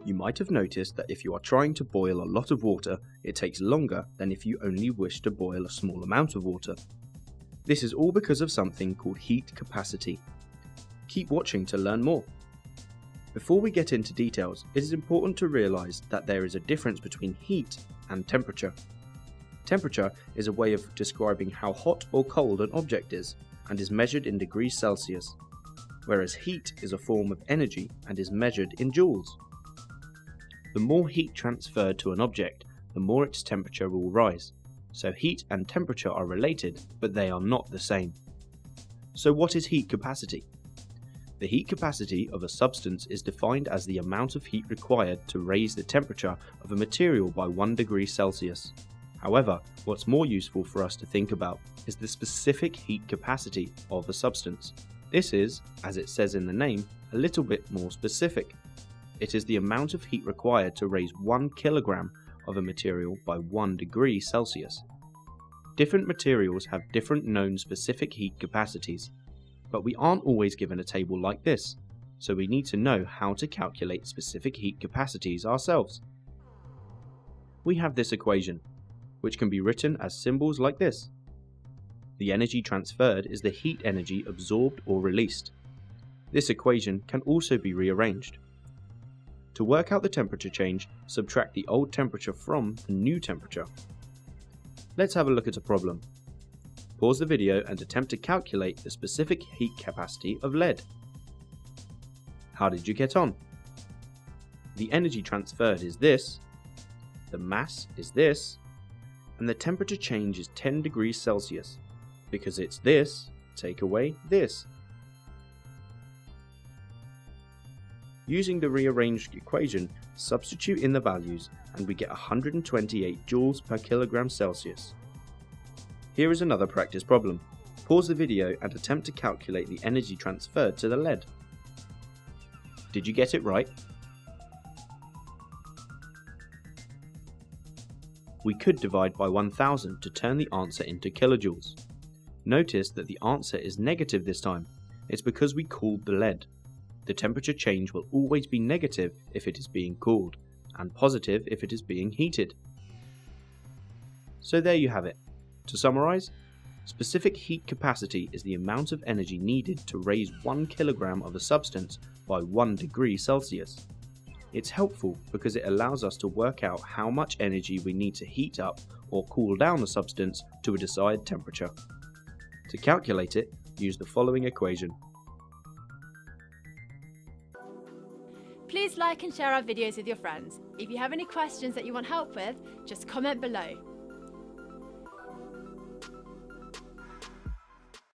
You might have noticed that if you are trying to boil a lot of water, it takes longer than if you only wish to boil a small amount of water. This is all because of something called heat capacity. Keep watching to learn more. Before we get into details, it is important to realize that there is a difference between heat and temperature. Temperature is a way of describing how hot or cold an object is, and is measured in degrees Celsius, whereas heat is a form of energy and is measured in joules. The more heat transferred to an object, the more its temperature will rise. So heat and temperature are related, but they are not the same. So what is heat capacity? The heat capacity of a substance is defined as the amount of heat required to raise the temperature of a material by 1 degree Celsius. However, what's more useful for us to think about is the specific heat capacity of a substance. This is, as it says in the name, a little bit more specific. It is the amount of heat required to raise 1 kilogram of a material by 1 degree Celsius. Different materials have different known specific heat capacities, but we aren't always given a table like this, so we need to know how to calculate specific heat capacities ourselves. We have this equation, which can be written as symbols like this. The energy transferred is the heat energy absorbed or released. This equation can also be rearranged. To work out the temperature change, subtract the old temperature from the new temperature. Let's have a look at a problem. Pause the video and attempt to calculate the specific heat capacity of lead. How did you get on? The energy transferred is this, the mass is this, and the temperature change is 10 degrees Celsius. Because it's this, take away this. Using the rearranged equation, substitute in the values and we get 128 joules per kilogram Celsius. Here is another practice problem. Pause the video and attempt to calculate the energy transferred to the lead. Did you get it right? We could divide by 1000 to turn the answer into kilojoules. Notice that the answer is negative this time. It's because we cooled the lead. The temperature change will always be negative if it is being cooled, and positive if it is being heated. So there you have it. To summarize, specific heat capacity is the amount of energy needed to raise 1 kilogram of a substance by 1 degree Celsius. It's helpful because it allows us to work out how much energy we need to heat up or cool down a substance to a desired temperature. To calculate it, use the following equation. Please like and share our videos with your friends. If you have any questions that you want help with, just comment below.